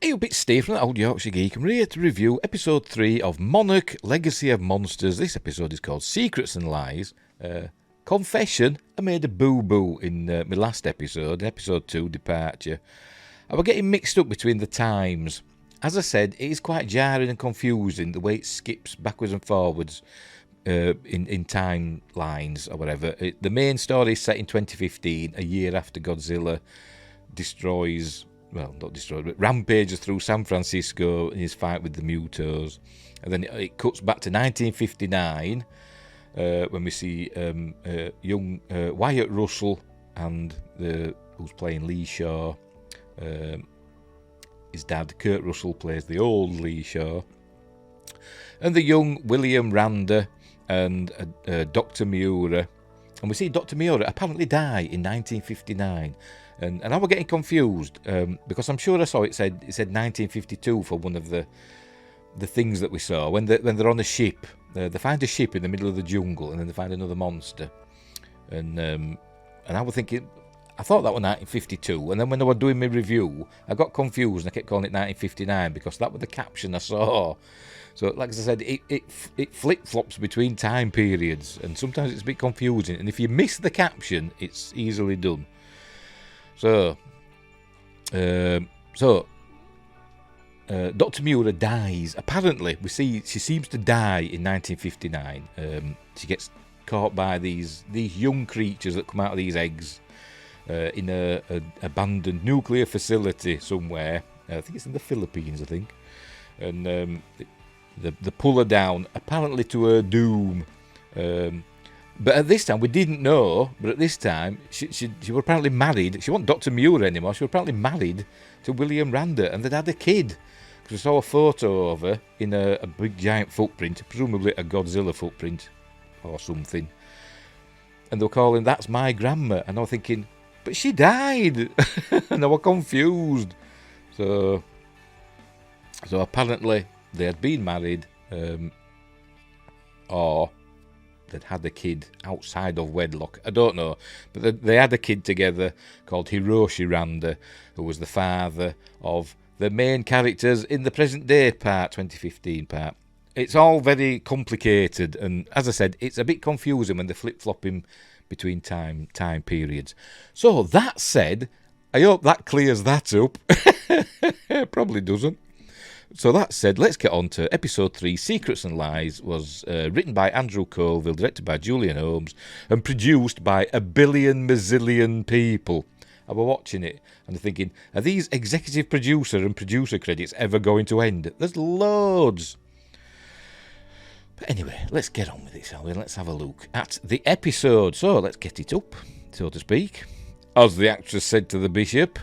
Hey up, it's Steve from the Old Yorkshire Geek. I'm here to review episode 3 of Monarch, Legacy of Monsters. This episode is called Secrets and Lies. Confession, I made a boo-boo in my last episode, episode 2, Departure. I was getting mixed up between the times. As I said, it is quite jarring and confusing the way it skips backwards and forwards in timelines or whatever. The main story is set in 2015, a year after Godzilla rampages through San Francisco in his fight with the Mutos. And then it cuts back to 1959 when we see young Wyatt Russell and who's playing Lee Shaw. His dad, Kurt Russell, plays the old Lee Shaw. And the young William Randa and Dr. Miura. And we see Dr. Miura apparently die in 1959. And I was getting confused because I'm sure I saw it said 1952 for one of the things that we saw when they're on a ship. They find a ship in the middle of the jungle and then they find another monster. And I was thinking, I thought that was 1952. And then when I was doing my review, I got confused and I kept calling it 1959 because that was the caption I saw. So, like I said, it flip-flops between time periods and sometimes it's a bit confusing. And if you miss the caption, it's easily done. So, Dr. Miura dies. Apparently, we see she seems to die in 1959. She gets caught by these young creatures that come out of these eggs in a abandoned nuclear facility somewhere. I think it's in the Philippines, I think. And they pull her down, apparently to her doom. But at this time, we didn't know, but at this time, she was apparently married. She wasn't Dr. Muir anymore. She was apparently married to William Randa, and they'd had a kid. Because we saw a photo of her in a big giant footprint, presumably a Godzilla footprint or something. And they were calling, "That's my grandma." And I was thinking, but she died. And I was confused. So apparently, they had been married, or they'd had a kid outside of wedlock. I don't know. But they had a kid together called Hiroshi Randa, who was the father of the main characters in the present day part, 2015 part. It's all very complicated. And as I said, it's a bit confusing when they're flip-flopping between time periods. So that said, I hope that clears that up. Probably doesn't. So that said, let's get on to episode 3, Secrets and Lies. Was written by Andrew Colville, directed by Julian Holmes, and produced by a billion mazillion people. I was watching it and thinking, are these executive producer and producer credits ever going to end? There's loads. But anyway, let's get on with it, shall we? Let's have a look at the episode. So let's get it up, so to speak. As the actress said to the bishop,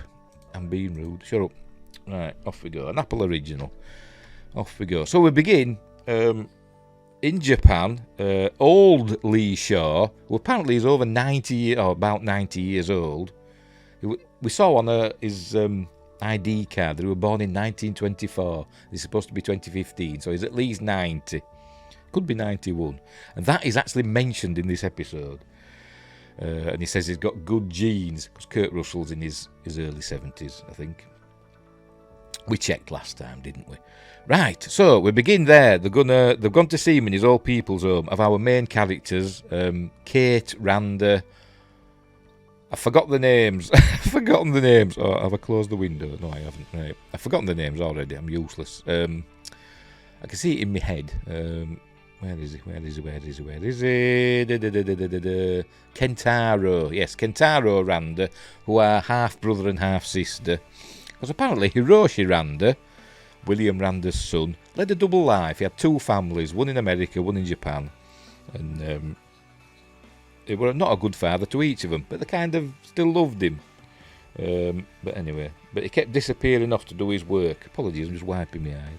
I'm being rude, shut up. Right, off we go. An Apple original. Off we go. So we begin in Japan. Old Lee Shaw, who apparently is over 90, or about 90 years old. We saw on his ID card that he was born in 1924. He's supposed to be 2015, so he's at least 90. Could be 91. And that is actually mentioned in this episode. And he says he's got good genes, because Kurt Russell's in his early 70s, I think. We checked last time, didn't we? Right, so we begin there. They've gone to see him in his old people's home of our main characters, Kate, Randa. I've forgotten the names. I've forgotten the names. Oh, have I closed the window? No, I haven't. Right. I've forgotten the names already. I'm useless. I can see it in my head. Where is he? Kentaro. Yes, Kentaro Randa, who are half brother and half sister. Because apparently Hiroshi Randa, William Randa's son, led a double life. He had two families, one in America, one in Japan. And he was not a good father to each of them, but they kind of still loved him. But anyway, he kept disappearing off to do his work. Apologies, I'm just wiping my eyes.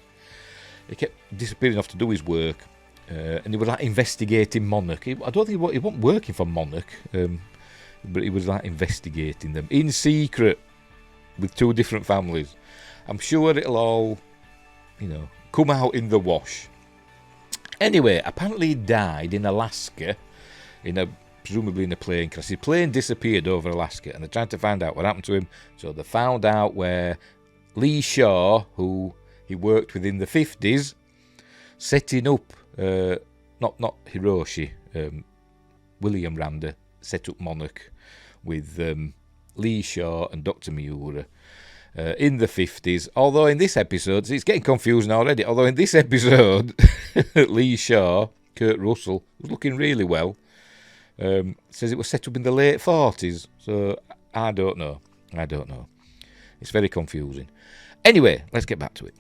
He kept disappearing off to do his work. And he was like investigating Monarch. I don't think he wasn't working for Monarch, but he was like investigating them in secret with two different families. I'm sure it'll all, come out in the wash. Anyway, apparently he died in Alaska, presumably in a plane crash. His plane disappeared over Alaska, and they're trying to find out what happened to him. So they found out where Lee Shaw, who he worked with in the 50s, setting up, not Hiroshi, William Randa set up Monarch with Lee Shaw and Dr. Miura in the 50s. Although in this episode, it's getting confusing already, although in this episode, Lee Shaw, Kurt Russell, was looking really well. Says it was set up in the late 40s, so I don't know. It's very confusing. Anyway, let's get back to it.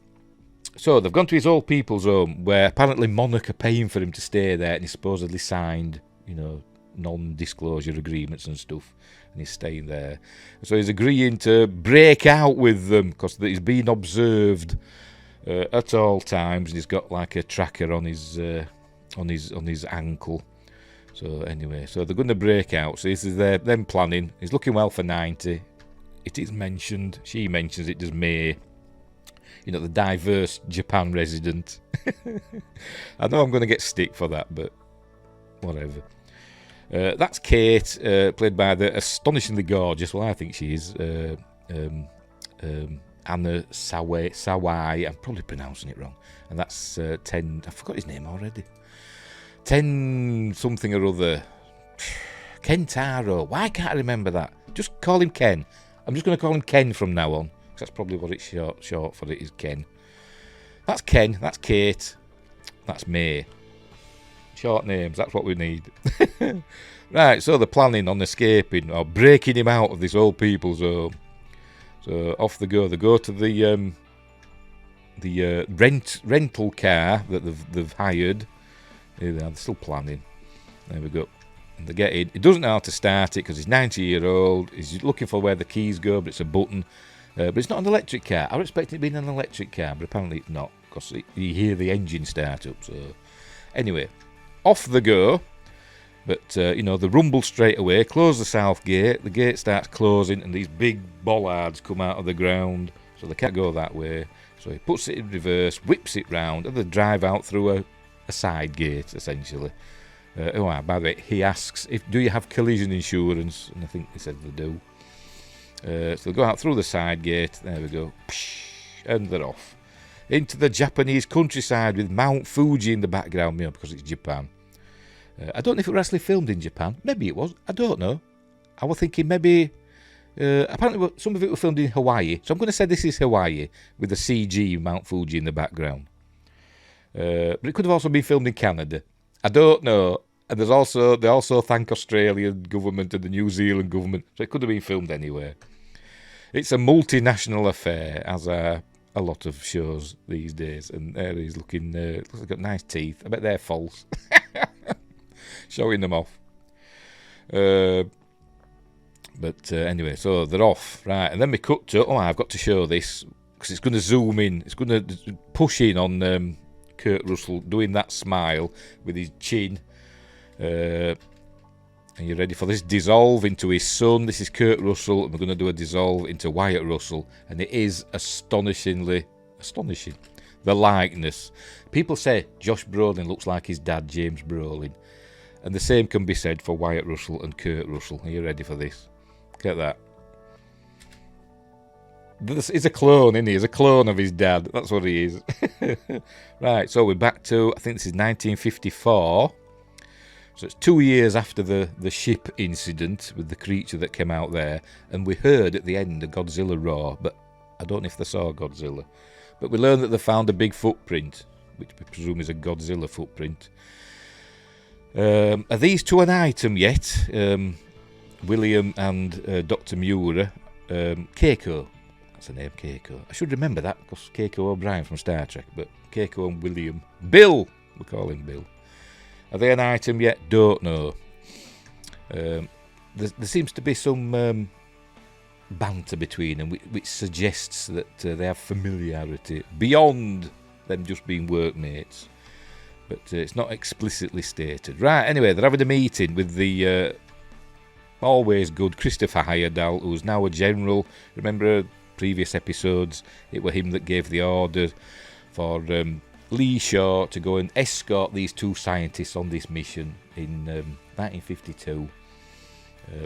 So they've gone to his old people's home, where apparently Monarch are paying for him to stay there, and he supposedly signed, non-disclosure agreements and stuff, and he's staying there. So he's agreeing to break out with them because he's being observed at all times, and he's got like a tracker on his ankle. So anyway, so they're going to break out. So this is them planning. He's looking well for 90. It is mentioned. She mentions it, does May. The diverse Japan resident. I know I'm going to get stick for that, but whatever. That's Kate, played by the astonishingly gorgeous, well, I think she is, Anna Sawai. I'm probably pronouncing it wrong. And that's 10, I forgot his name already. 10 something or other. Kentaro. Why can't I remember that? Just call him Ken. I'm just going to call him Ken from now on. That's probably what it's short for. It is Ken. That's Ken. That's Kate. That's May. Short names. That's what we need. Right. So they're planning on escaping or breaking him out of this old people's home. So off they go. They go to the rental car that they've hired. Here they are. They're still planning. There we go. And they get in. He doesn't know how to start it because he's 90-year-old. He's looking for where the keys go, but it's a button. But it's not an electric car. I was expecting it being an electric car, but apparently it's not because you hear the engine start up. So anyway, off they go. But they rumble straight away. Close the south gate. The gate starts closing, and these big bollards come out of the ground, so they can't go that way. So he puts it in reverse, whips it round, and they drive out through a side gate essentially. By the way, he asks, do you have collision insurance? And I think they said they do. So they'll go out through the side gate. There we go. And they're off. Into the Japanese countryside with Mount Fuji in the background, because it's Japan. I don't know if it was actually filmed in Japan. Maybe it was. I don't know. I was thinking maybe... apparently some of it was filmed in Hawaii. So I'm going to say this is Hawaii with the CG Mount Fuji in the background. But it could have also been filmed in Canada. I don't know. And they also thank Australian government and the New Zealand government. So it could have been filmed anywhere. It's a multinational affair, as are a lot of shows these days. And there he's looking, looks like he's got nice teeth. I bet they're false. Showing them off. But anyway, so they're off. Right, and then we cut to, I've got to show this, because it's going to zoom in. It's going to push in on Kurt Russell doing that smile with his chin. Are you ready for this? Dissolve into his son. This is Kurt Russell, and we're going to do a dissolve into Wyatt Russell, and it is astonishing. The likeness. People say Josh Brolin looks like his dad, James Brolin, and the same can be said for Wyatt Russell and Kurt Russell. Are you ready for this? Get that. This is a clone, isn't he? He's a clone of his dad. That's what he is. Right, so we're back to, I think this is 1954. So it's 2 years after the ship incident with the creature that came out there. And we heard at the end a Godzilla roar, but I don't know if they saw Godzilla. But we learned that they found a big footprint, which we presume is a Godzilla footprint. Are these two an item yet? William and Dr. Miura. Keiko. That's the name, Keiko. I should remember that because Keiko O'Brien from Star Trek. But Keiko and William. Bill! We call him Bill. Are they an item yet? Don't know. There seems to be some banter between them, which suggests that they have familiarity beyond them just being workmates. But it's not explicitly stated. Right, anyway, they're having a meeting with the always good Christopher Heyerdahl, who's now a general. Remember previous episodes? It was him that gave the order for Lee Shaw to go and escort these two scientists on this mission in 1952,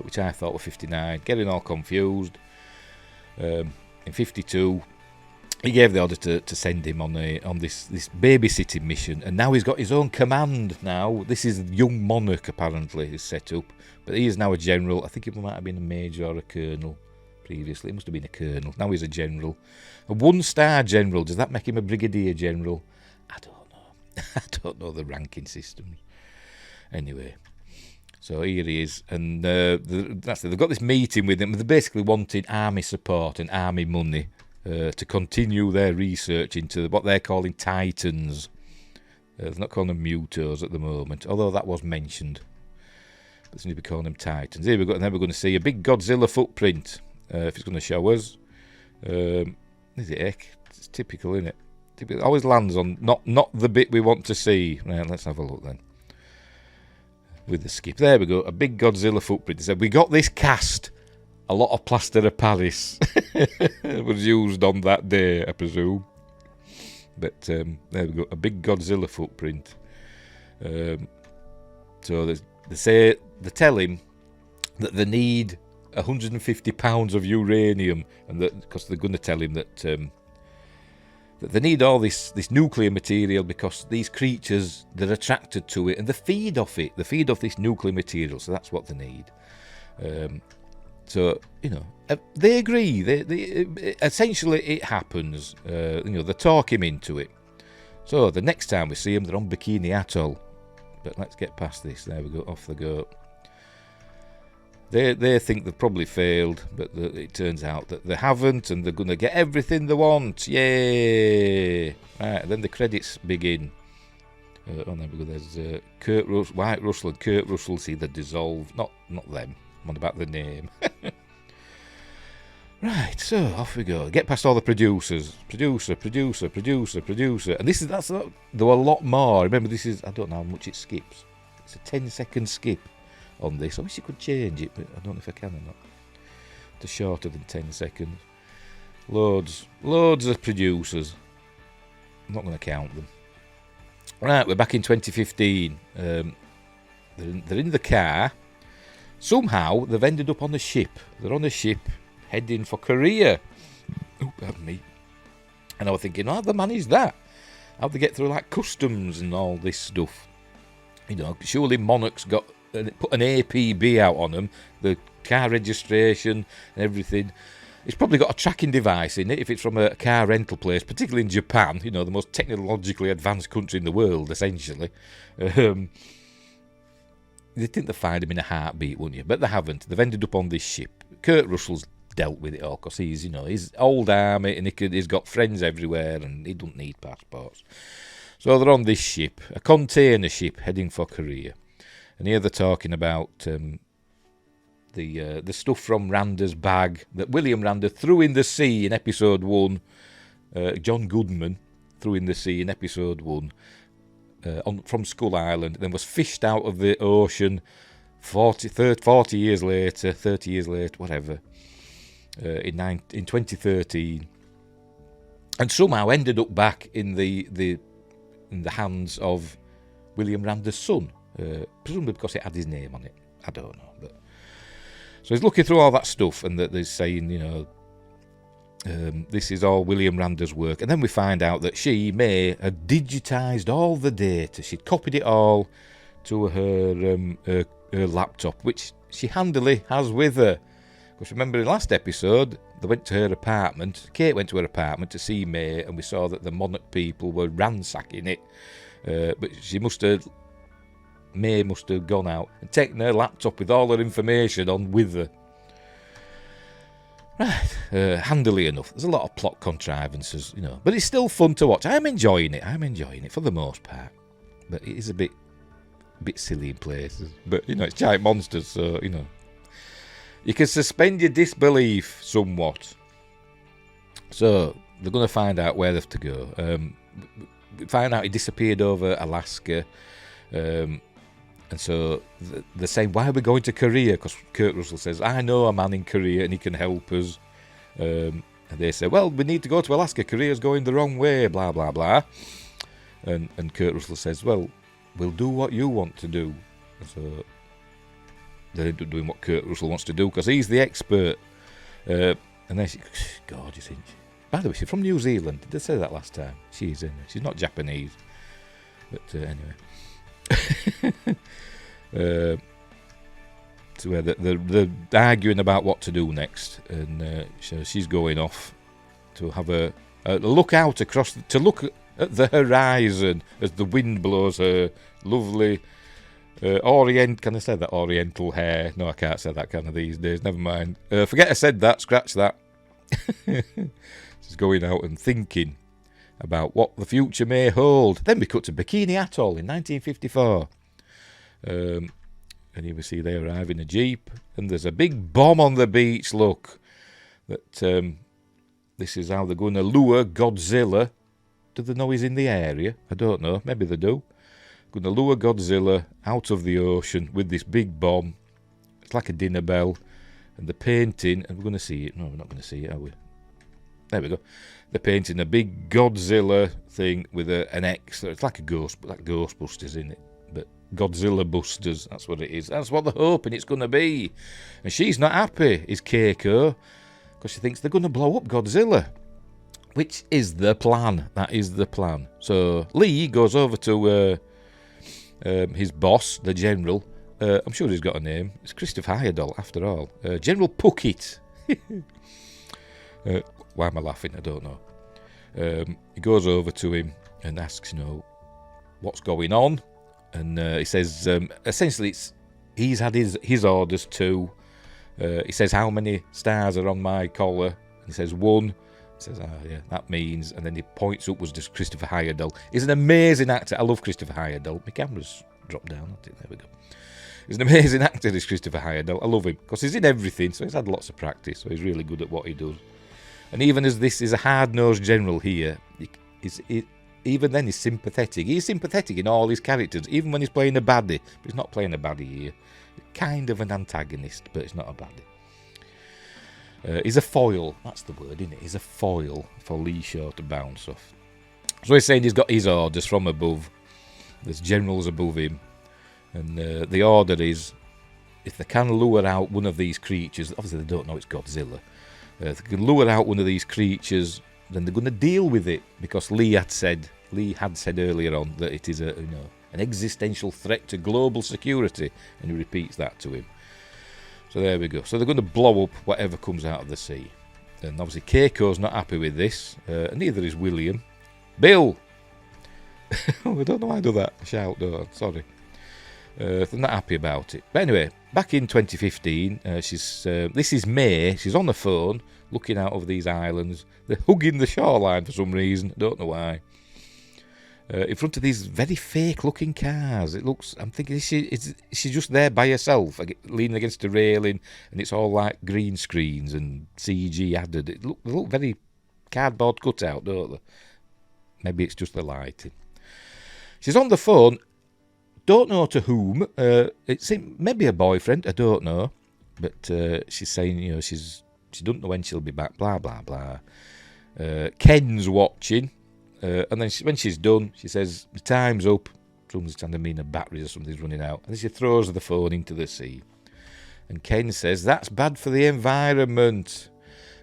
which I thought was 59. Getting all confused. In 52, he gave the order to send him on this babysitting mission, and now he's got his own command. Now this is young Monarch apparently is set up, but he is now a general. I think he might have been a major or a colonel previously. It must have been a colonel. Now he's a general, a 1-star general. Does that make him a brigadier general? I don't know. I don't know the ranking system. Anyway, so here he is, and they've got this meeting with him. They're basically wanting army support and army money to continue their research into what they're calling Titans. They're not calling them Mutos at the moment, although that was mentioned. But they seem to be calling them Titans. Here we go, and then we're going to see a big Godzilla footprint. If it's going to show us, is it heck? It's typical, isn't it? It always lands on not the bit we want to see. Right, let's have a look then. With the skip, there we go. A big Godzilla footprint. They said we got this cast. A lot of plaster of Paris was used on that day, I presume. But there we go, a big Godzilla footprint. So they tell him that they need 150 pounds of uranium, and that because they're going to tell him that that they need all this nuclear material because these creatures, they're attracted to it and they feed off it. They feed off this nuclear material, so that's what they need. So, they agree. They essentially, it happens. They talk him into it. So, the next time we see them, they're on Bikini Atoll. But let's get past this. There we go. Off they go. They think they've probably failed, but it turns out that they haven't, and they're going to get everything they want. Yay! Right, then the credits begin. There we go. There's Kurt Russell, White Russell, and Kurt Russell see the dissolve. Not them. I'm on about the name. Right, so off we go. Get past all the producers. Producer. And there were a lot more. Remember, I don't know how much it skips. It's a 10-second skip on this. I wish you could change it, but I don't know if I can or not. To shorter than 10 seconds. Loads of producers. I'm not going to count them. Right, we're back in 2015. They're in the car. Somehow, they've ended up on a ship. They're on a ship heading for Korea. Oh, pardon me. And I was thinking, how do they manage that? How'd they get through, like, customs and all this stuff? Surely Monarch's put an APB out on them, the car registration and everything. It's probably got a tracking device in it if it's from a car rental place, particularly in Japan, the most technologically advanced country in the world, essentially. You'd think they'd find him in a heartbeat, wouldn't you? But they haven't. They've ended up on this ship. Kurt Russell's dealt with it all because he's old army and he's got friends everywhere and he doesn't need passports. So they're on this ship, a container ship heading for Korea. And here they're talking about the stuff from Randa's bag that William Randa threw in the sea in episode 1. John Goodman threw in the sea in episode 1. From Skull Island, then was fished out of the ocean 40 years later, 30 years later, whatever, in 2013, and somehow ended up back in the hands of William Randa's son, presumably because it had his name on it. I don't know, but so he's looking through all that stuff, and that they're saying, this is all William Randa's work. And then we find out that May had digitised all the data. She'd copied it all to her laptop, which she handily has with her. Because remember in the last episode, they went to her apartment. Kate went to her apartment to see May, and we saw that the Monarch people were ransacking it. But May must have gone out and taken her laptop with all her information on with her. Right, handily enough. There's a lot of plot contrivances, but it's still fun to watch. I'm enjoying it for the most part. But it is a bit silly in places. But, it's giant monsters, so, you can suspend your disbelief somewhat. So, they're going to find out where they have to go. We find out he disappeared over Alaska. And so they're saying, why are we going to Korea? Because Kurt Russell says, I know a man in Korea and he can help us. And they say, well, we need to go to Alaska. Korea's going the wrong way, blah, blah, blah. And Kurt Russell says, well, we'll do what you want to do. And so they end up doing what Kurt Russell wants to do because he's the expert. And then she goes, God, you think, By the way, she's from New Zealand. Did I say that last time? She's not Japanese. But anyway. So where they're arguing about what to do next. And so she's going off to have a look out across, to look at the horizon as the wind blows her lovely can I say that, oriental hair? No, I can't say that kind of these days. Never mind. Forget I said that. Scratch that. She's going out and thinking about what the future may hold. Then we cut to Bikini Atoll in 1954. And here we see they arrive in a jeep, and there's a big bomb on the beach. Look, that this is how they're going to lure Godzilla. Do they know he's in the area? I don't know. Maybe they do. Going to lure Godzilla out of the ocean with this big bomb. It's like a dinner bell. And the painting, and we're going to see it. No, we're not going to see it, are we? There we go. They're painting a big Godzilla thing with an X. It's like a like Ghostbusters in it. But Godzilla Busters, that's what it is. That's what they're hoping it's going to be. And she's not happy, is Keiko, because she thinks they're going to blow up Godzilla. Which is the plan. That is the plan. So Lee goes over to his boss, the general. I'm sure he's got a name. It's Christopher Heyerdahl, after all. General Puckett. Why am I laughing? I don't know. He goes over to him and asks, what's going on? And he says, essentially, he's had his orders too. He says, how many stars are on my collar? And he says, 1. He says, yeah, that means... And then he points upwards to Christopher Heyerdahl. He's an amazing actor. I love Christopher Heyerdahl. My camera's dropped down. There we go. He's an amazing actor, this Christopher Heyerdahl. I love him, because he's in everything, so he's had lots of practice, so he's really good at what he does. And even as this is a hard-nosed general here, even then he's sympathetic. He's sympathetic in all his characters, even when he's playing a baddie. But he's not playing a baddie here. Kind of an antagonist, but it's not a baddie. He's a foil. That's the word, isn't it? He's a foil for Lee Shaw to bounce off. So he's saying he's got his orders from above. There's generals above him. And the order is, if they can lure out one of these creatures, obviously they don't know it's Godzilla. If they can lure out one of these creatures, then they're going to deal with it, because Lee had said earlier on that it is an existential threat to global security, and he repeats that to him. So there we go. So they're going to blow up whatever comes out of the sea. And obviously Keiko's not happy with this, and neither is William. Bill! I don't know why I do that. Shout, though. Sorry. They're not happy about it. But anyway, back in 2015, this is May. She's on the phone, looking out over these islands. They're hugging the shoreline for some reason. I don't know why. In front of these very fake-looking cars. I'm thinking, is she just there by herself, leaning against a railing, and it's all like green screens and CG added. They look very cardboard cutout, don't they? Maybe it's just the lighting. She's on the phone, don't know to whom. It's maybe a boyfriend, I don't know. But she's saying, she doesn't know when she'll be back, blah, blah, blah. Ken's watching. And then when she's done, she says, the time's up. Something's trying to mean her batteries or something's running out. And then she throws the phone into the sea. And Ken says, that's bad for the environment.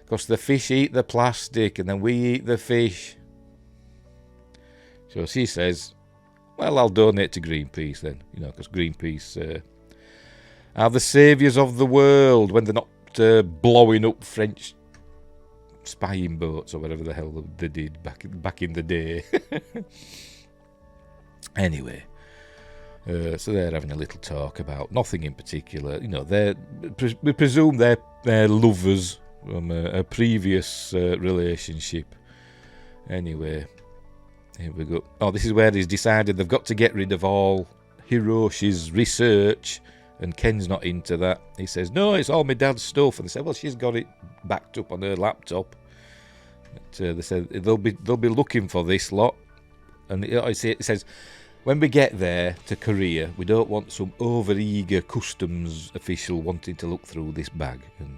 Because the fish eat the plastic and then we eat the fish. So she says, well, I'll donate to Greenpeace then. Because Greenpeace are the saviours of the world when they're not blowing up French spying boats or whatever the hell they did back in the day. Anyway, so they're having a little talk about nothing in particular. We presume they're lovers from a previous relationship. Anyway, here we go. Oh, this is where he's decided they've got to get rid of all Hiroshi's research. And Ken's not into that. He says, no, it's all my dad's stuff. And they say, well, she's got it backed up on her laptop. But, they said they'll be looking for this lot. And it says, when we get there to Korea, we don't want some over-eager customs official wanting to look through this bag. And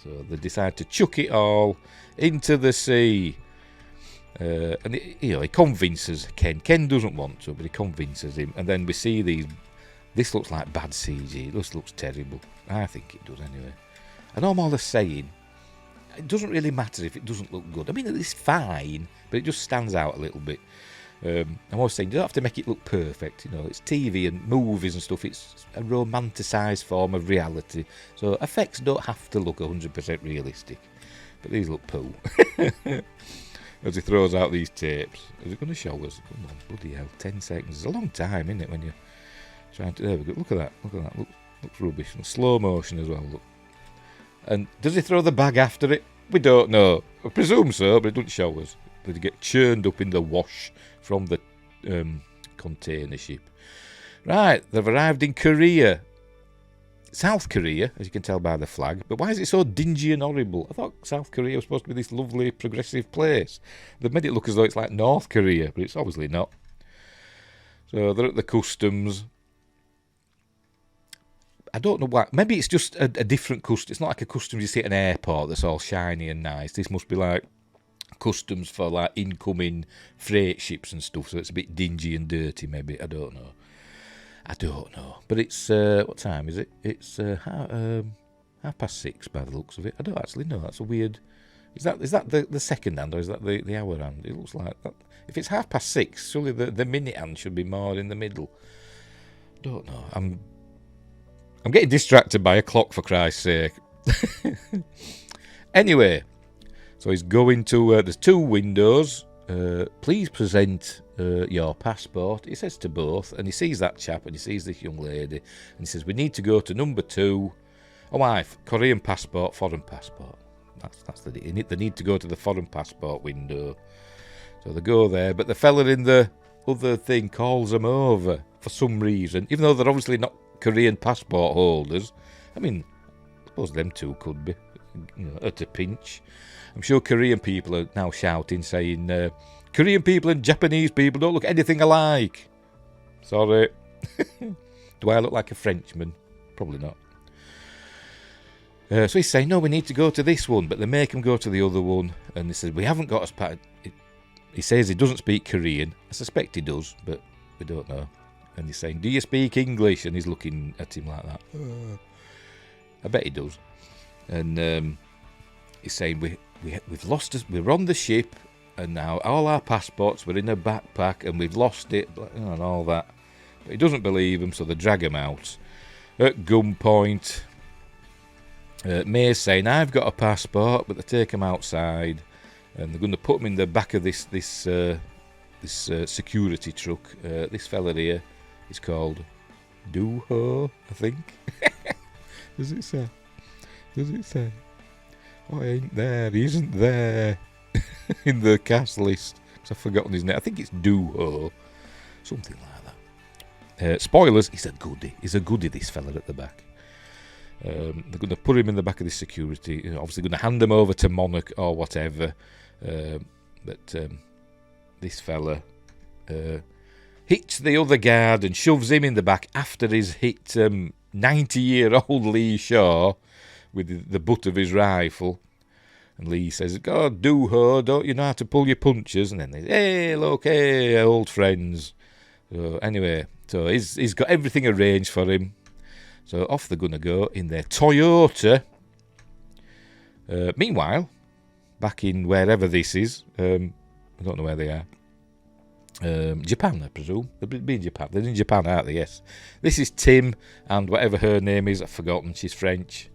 so they decide to chuck it all into the sea. And he convinces Ken. Ken doesn't want to, but he convinces him. And then we see these... This looks like bad CG. This looks terrible. I think it does anyway. And all they're saying it doesn't really matter if it doesn't look good. I mean, it's fine, but it just stands out a little bit. I'm always saying, you don't have to make it look perfect. You know, it's TV and movies and stuff. It's a romanticised form of reality. So effects don't have to look 100% realistic. But these look poo. As he throws out these tapes. Is it going to show us? Come on, bloody hell. 10 seconds. It's a long time, isn't it, when you're trying to... There we go. Look at that. Look at that. Looks rubbish. And slow motion as well, look. And does he throw the bag after it? We don't know. I presume so, but it doesn't show us. Did it get churned up in the wash from the container ship? Right, they've arrived in Korea. South Korea, as you can tell by the flag. But why is it so dingy and horrible? I thought South Korea was supposed to be this lovely, progressive place. They've made it look as though it's like North Korea, but it's obviously not. So they're at the customs. I don't know why. Maybe it's just a different customs. It's not like a customs you see at an airport that's all shiny and nice. This must be like customs for like incoming freight ships and stuff. So it's a bit dingy and dirty, maybe. I don't know. But it's what time is it? It's 6:30 by the looks of it. I don't actually know. That's a weird. Is that the second hand or is that the hour hand? It looks like that. If it's 6:30, surely the minute hand should be more in the middle. Don't know. I'm getting distracted by a clock, for Christ's sake. Anyway, so he's going to... there's 2 windows. Please present your passport. He says to both, and he sees that chap, and he sees this young lady, and he says, we need to go to number 2. Oh, wife, Korean passport, foreign passport. That's the... They need to go to the foreign passport window. So they go there, but the fella in the other thing calls them over for some reason, even though they're obviously not Korean passport holders. I mean, I suppose them two could be, you know, at a pinch. I'm sure Korean people are now shouting, saying, Korean people and Japanese people don't look anything alike. Sorry. Do I look like a Frenchman? Probably not. So he's saying, no, we need to go to this one, but they make him go to the other one. And they said, we haven't got a... He says he doesn't speak Korean. I suspect he does, but we don't know. And he's saying, do you speak English? And he's looking at him like that. I bet he does. And he's saying, we've lost us. We're on the ship, and now all our passports were in a backpack, and we've lost it, and all that. But he doesn't believe him, so they drag him out. At gunpoint, May's saying, I've got a passport, but they take him outside, and they're going to put him in the back of this security truck. This fella here is called Do-Ho, I think. Does it say? Oh, he ain't there. He isn't there in the cast list. Because I've forgotten his name. I think it's Do-Ho. Something like that. Spoilers, he's a goodie. He's a goodie, this fella at the back. They're going to put him in the back of the security. Obviously going to hand him over to Monarch or whatever. But this fella hits the other guard and shoves him in the back after he's hit 90-year-old Lee Shaw with the butt of his rifle. And Lee says, God, Do-Ho, don't you know how to pull your punches? And then they say, hey, look, hey, old friends. So anyway, so he's got everything arranged for him. So off they're going to go in their Toyota. Meanwhile, back in wherever this is, I don't know where they are. Japan, I presume. They'll be in Japan. They're in Japan, aren't they? Yes. This is Tim and whatever her name is. I've forgotten. She's French.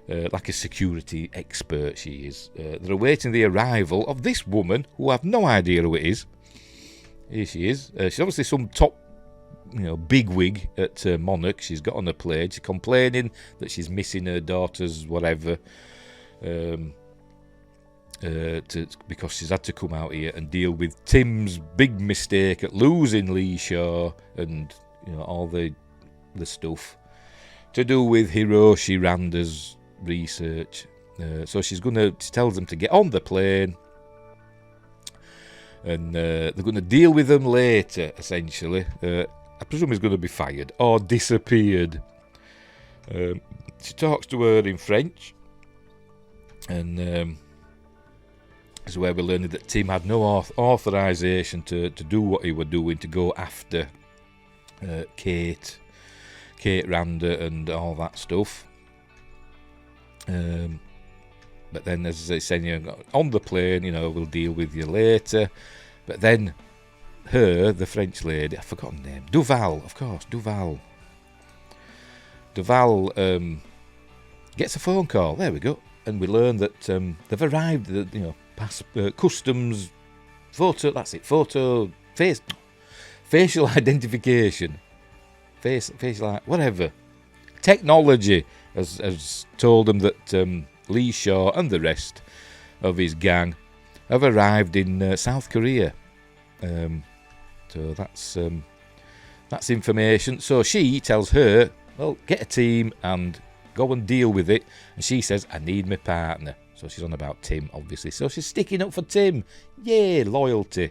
Like a security expert she is. They're awaiting the arrival of this woman who I have no idea who it is. Here she is. She's obviously some top, bigwig at Monarch. She's got on a plane. She's complaining that she's missing her daughter's whatever. Because she's had to come out here and deal with Tim's big mistake at losing Lee Shaw and all the stuff to do with Hiroshi Randa's research. So she tells them to get on the plane and they're going to deal with them later, essentially. I presume he's going to be fired or disappeared. She talks to her in French and this is where we learned that Tim had no authorization to do what he was doing, to go after Kate Randa and all that stuff. But then, as they say, on the plane, we'll deal with you later. But then the French lady, I've forgotten her name, Duval, of course, Duval gets a phone call. There we go. And we learn that they've arrived at, past customs, facial identification, facial, whatever. Technology has told them that Lee Shaw and the rest of his gang have arrived in South Korea. So that's information. So she tells her, well, get a team and go and deal with it. And she says, I need my partner. So she's on about Tim, obviously. So she's sticking up for Tim. Yay, loyalty.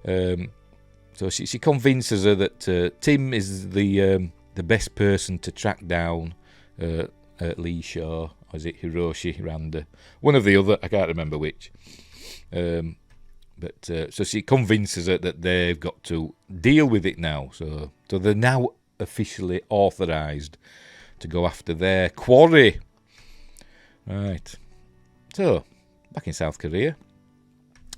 So she convinces her that Tim is the best person to track down Lee Shaw. Or is it Hiroshi Randa? One of the other, I can't remember which. But so she convinces her that they've got to deal with it now. So they're now officially authorised to go after their quarry. Right. So, back in South Korea,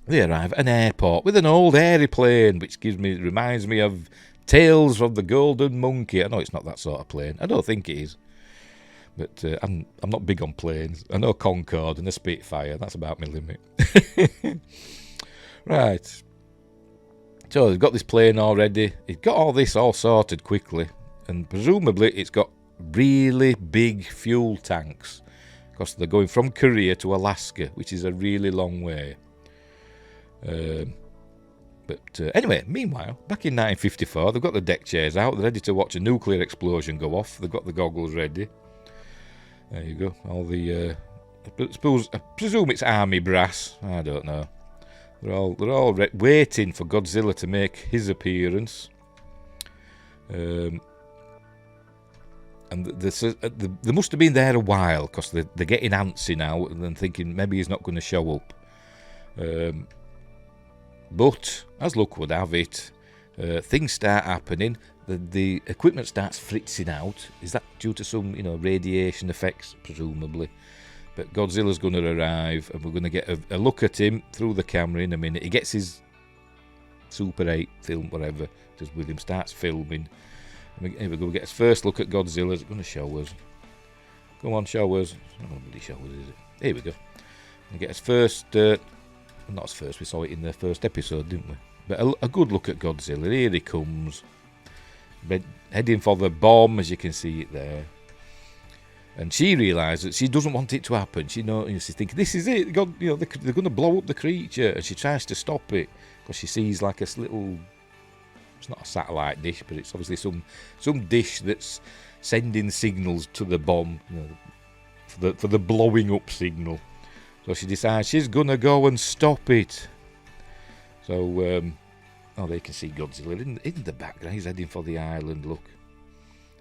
they arrive at an airport with an old aeroplane, which reminds me of Tales from the Golden Monkey. I know it's not that sort of plane. I don't think it is. But I'm not big on planes. I know Concorde and a Spitfire. That's about my limit. Right. So they've got this plane already. It's got all this all sorted quickly. And presumably it's got really big fuel tanks. Because they're going from Korea to Alaska, which is a really long way. But anyway, meanwhile, back in 1954, they've got the deck chairs out. They're ready to watch a nuclear explosion go off. They've got the goggles ready. There you go. All the... I presume it's army brass. I don't know. They're all waiting for Godzilla to make his appearance. And they must have been there a while, because they're getting antsy now and thinking maybe he's not going to show up. But, as luck would have it, things start happening. The equipment starts fritzing out. Is that due to some, radiation effects? Presumably. But Godzilla's going to arrive, and we're going to get a look at him through the camera in a minute. He gets his Super 8 film, whatever, just with him, starts filming. And we're going to get his first look at Godzilla. It's going to show us. Go on, show us. Nobody show us, is it? Here we go. And get his first... not his first, we saw it in the first episode, didn't we? But a good look at Godzilla. Here he comes. Heading for the bomb, as you can see it there. And she realises that she doesn't want it to happen. She's thinking, this is it. God, they're going to blow up the creature. And she tries to stop it because she sees like a little... It's not a satellite dish, but it's obviously some dish that's sending signals to the bomb, for the blowing up signal. So she decides she's going to go and stop it. So, there you can see Godzilla in the background. He's heading for the island, look.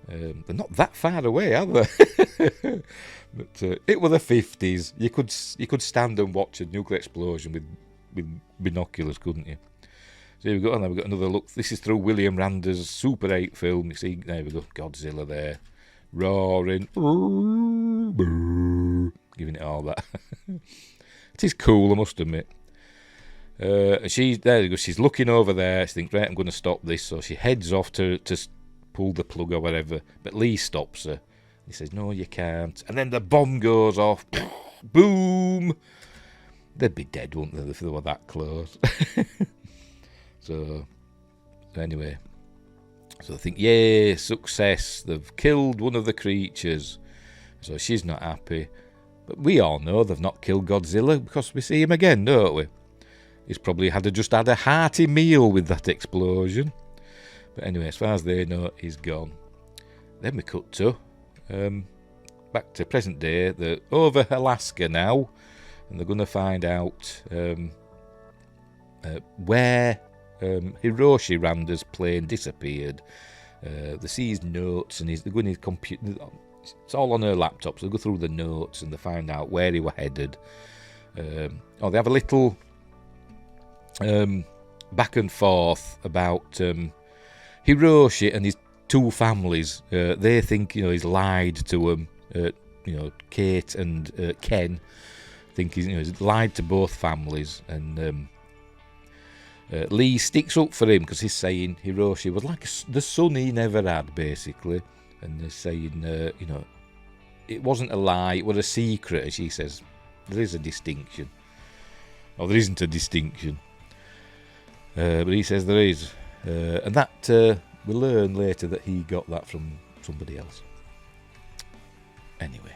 They're not that far away, are they? But it were the 50s. You could stand and watch a nuclear explosion with binoculars, couldn't you? So here we go, and then we've got another look. This is through William Rander's Super 8 film. You see, there we go, Godzilla there, roaring, giving it all that. It is cool, I must admit. There you go, she's looking over there. She thinks, right, I'm going to stop this. So she heads off to pull the plug or whatever. But Lee stops her. He says, no, you can't. And then the bomb goes off. Boom! They'd be dead, wouldn't they, if they were that close? So anyway, so I think, yay, success. They've killed one of the creatures. So she's not happy. But we all know they've not killed Godzilla because we see him again, don't we? He's probably just had a hearty meal with that explosion. But anyway, as far as they know, he's gone. Then we cut to back to present day. They're over Alaska now, and they're going to find out where Hiroshi Rander's plane disappeared. They see his notes, and they're going to his computer. It's all on her laptop, so they go through the notes and they find out where he were headed. They have a little back and forth about Hiroshi and his two families. They think he's lied to them. Kate and Ken, think he's lied to both families, and Lee sticks up for him because he's saying Hiroshi was like the son he never had, basically, and they're saying, it wasn't a lie, it was a secret, as she says. There is a distinction. Or there isn't a distinction. But he says there is. And that, we learn later that he got that from somebody else. Anyway.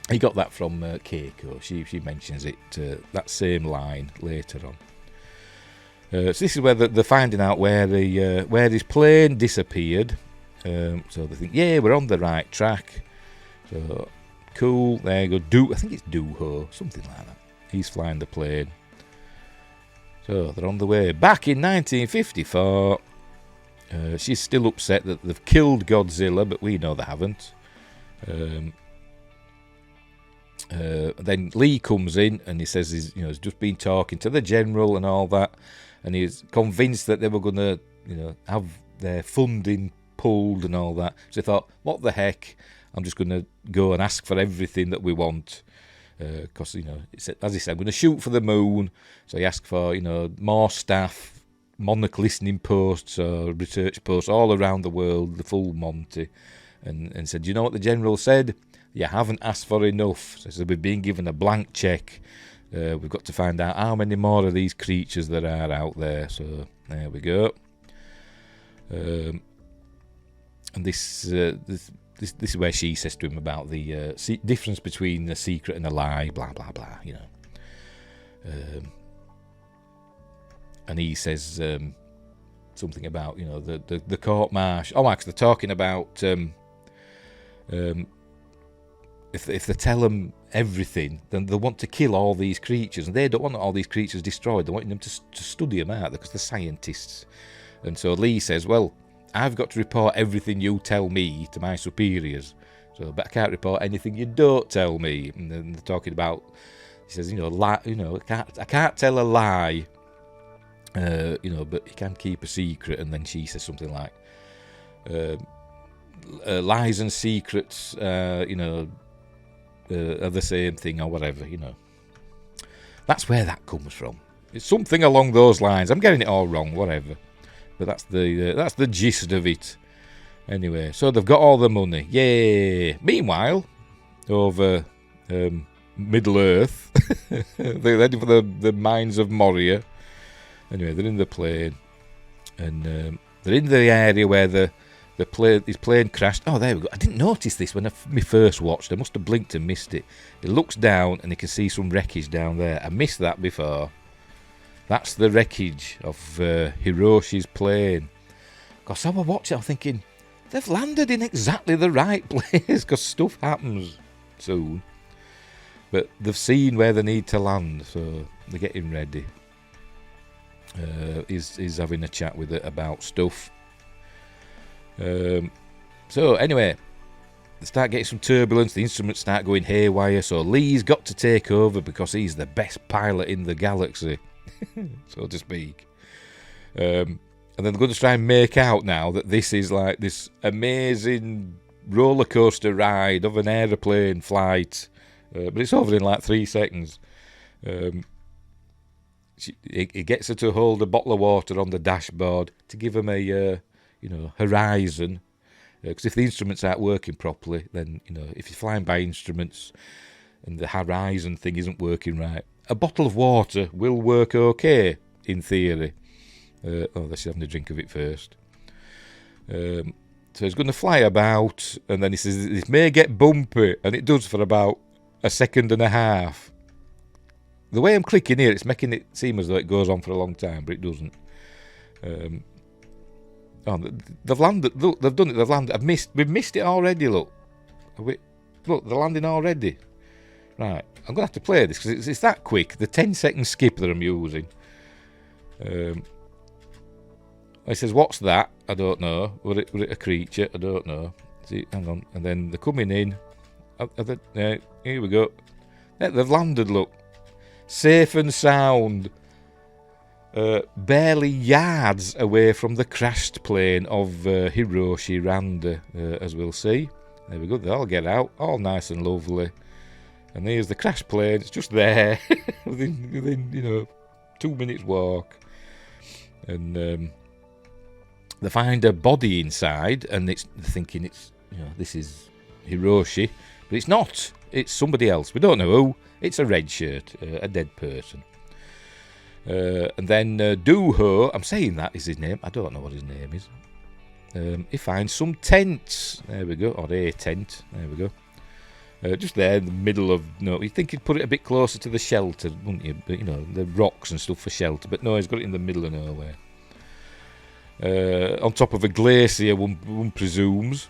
He got that from Keiko. She mentions it, that same line later on. So this is where they're finding out where his plane disappeared. So they think, yeah, we're on the right track. So cool, there you go. I think it's Dooho, something like that. He's flying the plane. So they're on the way back in 1954. She's still upset that they've killed Godzilla, but we know they haven't. Then Lee comes in and he says he's just been talking to the general and all that, and he's convinced that they were going to have their funding pulled and all that. So he thought, what the heck, I'm just going to go and ask for everything that we want, because as he said, I'm going to shoot for the moon. So he asked for more staff, Monarch listening posts or research posts all around the world, the full Monty, and said, you know what the general said? You haven't asked for enough. So we've been given a blank check. We've got to find out how many more of these creatures there are out there. So there we go. And this is where she says to him about the difference between a secret and a lie. Blah blah blah. And he says something about the court martial. Oh, actually, they're talking about. If they tell them everything, then they want to kill all these creatures, and they don't want all these creatures destroyed. They want them to study them out because they're scientists. And so Lee says, well, I've got to report everything you tell me to my superiors, but I can't report anything you don't tell me. And then they're talking about, he says, I can't tell a lie, but you can keep a secret. And then she says something like, lies and secrets, are the same thing or whatever, That's where that comes from. It's something along those lines. I'm getting it all wrong, whatever. But that's the gist of it. Anyway, so they've got all the money. Yay! Meanwhile, over Middle Earth, they're heading for the mines of Moria. Anyway, they're in the plane. And they're in the area where his plane crashed. Oh, there we go. I didn't notice this when I first watched. I must have blinked and missed it. It looks down and you can see some wreckage down there. I missed that before. That's the wreckage of Hiroshi's plane. Because I was watching, I'm thinking, they've landed in exactly the right place because stuff happens soon. But they've seen where they need to land, so they're getting ready. He's having a chat with it about stuff. So anyway, they start getting some turbulence. The instruments start going haywire. So Lee's got to take over because he's the best pilot in the galaxy, so to speak. And then they're going to try and make out now that this is like this amazing roller coaster ride of an aeroplane flight, but it's over in like 3 seconds. He gets her to hold a bottle of water on the dashboard to give him a horizon, because if the instruments aren't working properly, then if you're flying by instruments and the horizon thing isn't working right, a bottle of water will work okay in theory. She's having a drink of it first. So he's going to fly about, and then he says it may get bumpy, and it does for about a second and a half. The way I'm clicking here, it's making it seem as though it goes on for a long time, but it doesn't. They've landed. Look, they've done it. They've landed. We've missed it already. Look, look, they're landing already. Right, I'm gonna have to play this because it's that quick. The 10-second skip that I'm using. He says, "What's that?" I don't know. Was it a creature? I don't know. See, hang on. And then they're coming in. Here we go. They've landed. Look, safe and sound. Barely yards away from the crashed plane of Hiroshi Randa, as we'll see. There we go, they all get out, all nice and lovely. And there's the crash plane. It's just there, within 2 minutes walk. And they find a body inside, and they're thinking this is Hiroshi, but it's not. It's somebody else. We don't know who. It's a red shirt, a dead person. And then Dooho, I'm saying that is his name. I don't know what his name is. He finds some tents. There we go, or a tent. There we go. Just there in the middle of you'd think he'd put it a bit closer to the shelter, wouldn't you? But the rocks and stuff for shelter. But no, he's got it in the middle of nowhere. On top of a glacier, one presumes.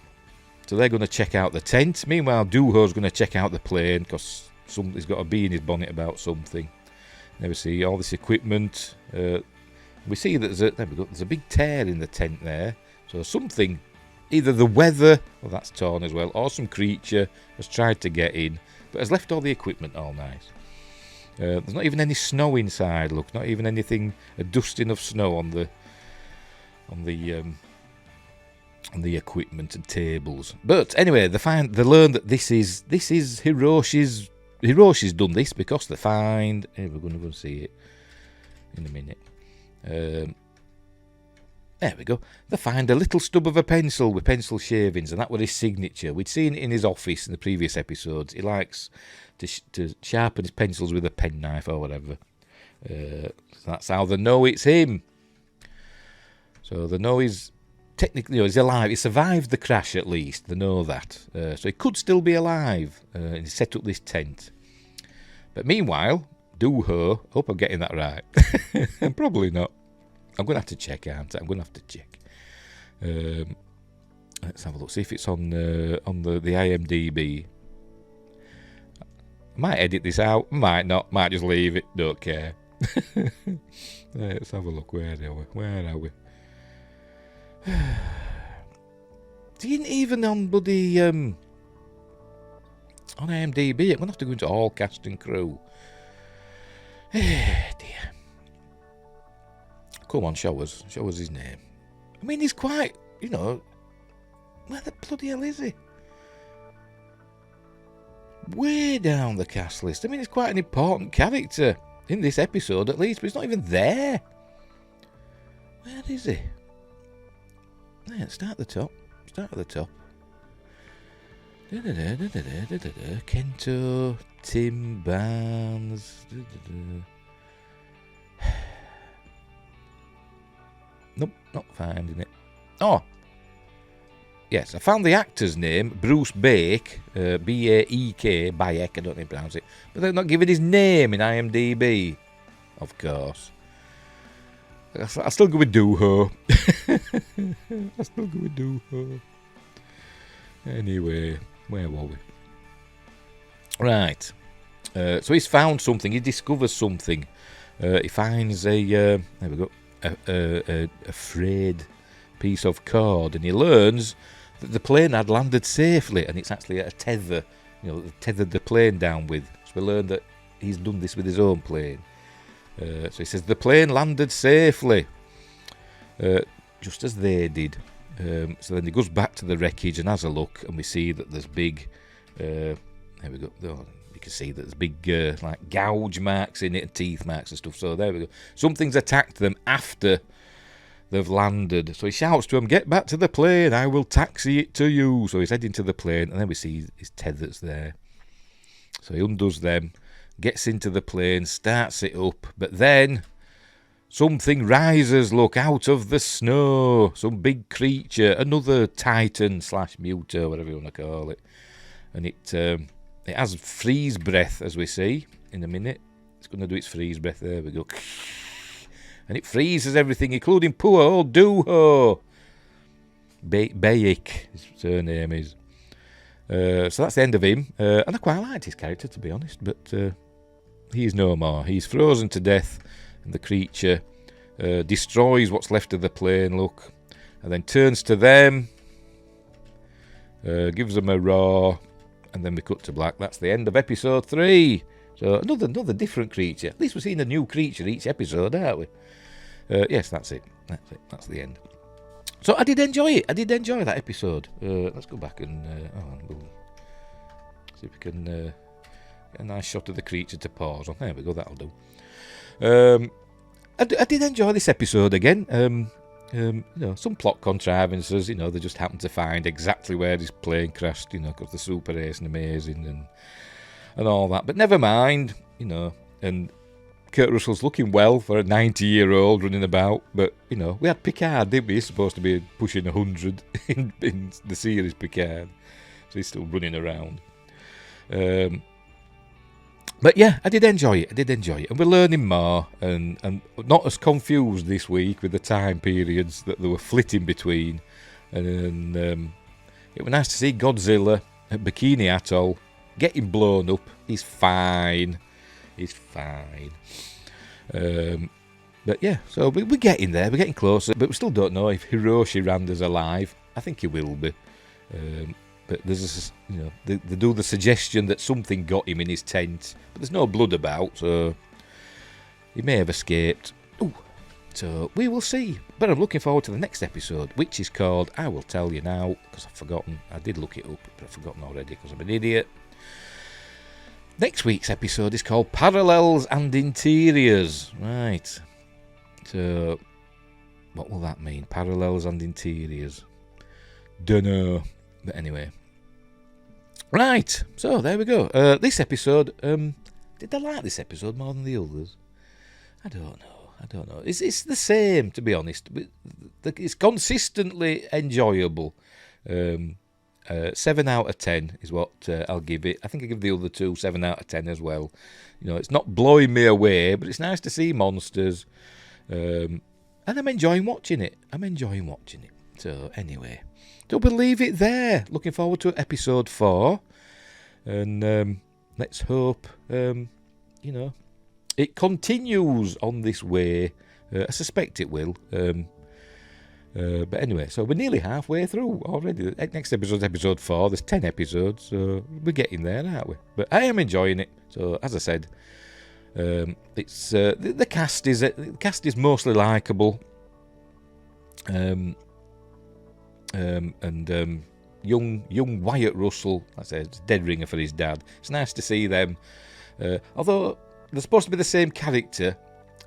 So they're going to check out the tent. Meanwhile, Dooho's going to check out the plane because something's got a bee in his bonnet about something. There we see all this equipment. We see that there's a big tear in the tent there. So something. Either the weather, that's torn as well, or some creature has tried to get in, but has left all the equipment all nice. There's not even any snow inside. Look, not even anything, a dusting of snow on the equipment and tables. But anyway, they learn that this is Hiroshi's. Hiroshi's done this because they find. We're going to go and see it in a minute. There we go. They find a little stub of a pencil with pencil shavings, and that was his signature. We'd seen it in his office in the previous episodes. He likes to sharpen his pencils with a penknife or whatever. So that's how they know it's him. So they know he's technically he's alive. He survived the crash at least. They know that. So he could still be alive. And he set up this tent. But meanwhile, Dooho, hope I'm getting that right. Probably not. I'm going to have to check, aren't I? I'm going to have to check. Let's have a look. See if it's on the IMDb. I might edit this out. Might not. Might just leave it. Don't care. Let's have a look. Where are we? He ain't even on bloody on IMDb. I'm going to have to go into all cast and crew. Dear. Come on, show us his name. I mean, he's quite, where the bloody hell is he? Way down the cast list. I mean, he's quite an important character in this episode, at least, but he's not even there. Where is he? Yeah, start at the top. Kento, Tim Barnes. Nope, not finding it. Oh! Yes, I found the actor's name, Bruce Bake, B-A-E-K, Bayek, I don't know how to pronounce it. But they're not giving his name in IMDb. Of course. I'll still go with Dooho. Anyway, where were we? Right. So he's found something. He discovers something. He finds there we go. A frayed piece of cord, and he learns that the plane had landed safely, and it's actually a tether, tethered the plane down with. So we learn that he's done this with his own plane. So he says the plane landed safely, just as they did. So then he goes back to the wreckage and has a look, and we see that there's big. There we go. Oh, you can see that there's big like gouge marks in it and teeth marks and stuff. So there we go. Something's attacked them after they've landed. So he shouts to them, "Get back to the plane. I will taxi it to you." So he's heading to the plane, and then we see his tethers there. So he undoes them, gets into the plane, starts it up, but then something rises, look, out of the snow. Some big creature, another titan / muto, whatever you want to call it. And it has freeze breath, as we see in a minute. It's going to do its freeze breath. There we go. And it freezes everything, including poor old Dooho. Bayek, his surname is. So that's the end of him. And I quite liked his character, to be honest. But he's no more. He's frozen to death. And the creature destroys what's left of the plane, look. And then turns to them. Gives them a roar. And then we cut to black. That's the end of episode 3. So another different creature. At least we're seeing a new creature each episode, aren't we? Yes, that's it. That's the end. So I did enjoy it. I did enjoy that episode. Let's go back and we'll see if we can a nice shot of the creature to pause on. There we go, that'll do. I did enjoy this episode again. Some plot contrivances, they just happened to find exactly where his plane crashed, because the super ace and amazing and all that. But never mind, and Kurt Russell's looking well for a 90-year-old running about. But, we had Picard, didn't we? He's supposed to be pushing 100 in the series Picard. So he's still running around. But yeah, I did enjoy it. And we're learning more and not as confused this week with the time periods that they were flitting between. And it was nice to see Godzilla at Bikini Atoll getting blown up. He's fine. But yeah, so we're getting there. We're getting closer. But we still don't know if Hiroshi Randa's alive. I think he will be. But there's they do the suggestion that something got him in his tent, but there's no blood about, so he may have escaped. Ooh, so we will see. But I'm looking forward to the next episode, which is called, I will tell you now, because I've forgotten. I did look it up, but I've forgotten already because I'm an idiot. Next week's episode is called Parallels and Interiors. Right. So, what will that mean? Parallels and Interiors. Dunno. But anyway. Right. So, there we go. This episode, did I like this episode more than the others? I don't know. It's the same, to be honest. It's consistently enjoyable. 7 out of 10 is what I'll give it. I think I give the other two 7 out of 10 as well. It's not blowing me away, but it's nice to see monsters. And I'm enjoying watching it. So, anyway. So we'll leave it there. Looking forward to episode 4. And let's hope, it continues on this way. I suspect it will. But anyway, so we're nearly halfway through already. Next episode's episode 4. There's 10 episodes, so we're getting there, aren't we? But I am enjoying it. So as I said, it's the cast is mostly likable. And young Wyatt Russell, I said, it's dead ringer for his dad. It's nice to see them. Although they're supposed to be the same character,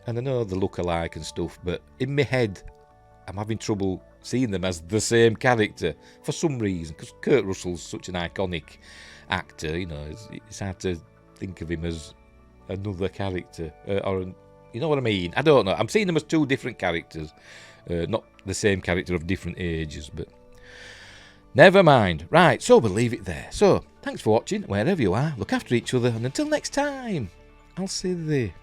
and I know they look alike and stuff, but in my head, I'm having trouble seeing them as the same character for some reason, because Kurt Russell's such an iconic actor, it's hard to think of him as another character, or you know what I mean? I don't know. I'm seeing them as two different characters, not the same character of different ages, but never mind. Right, so we'll leave it there. So, thanks for watching, wherever you are. Look after each other, and until next time, I'll see you there.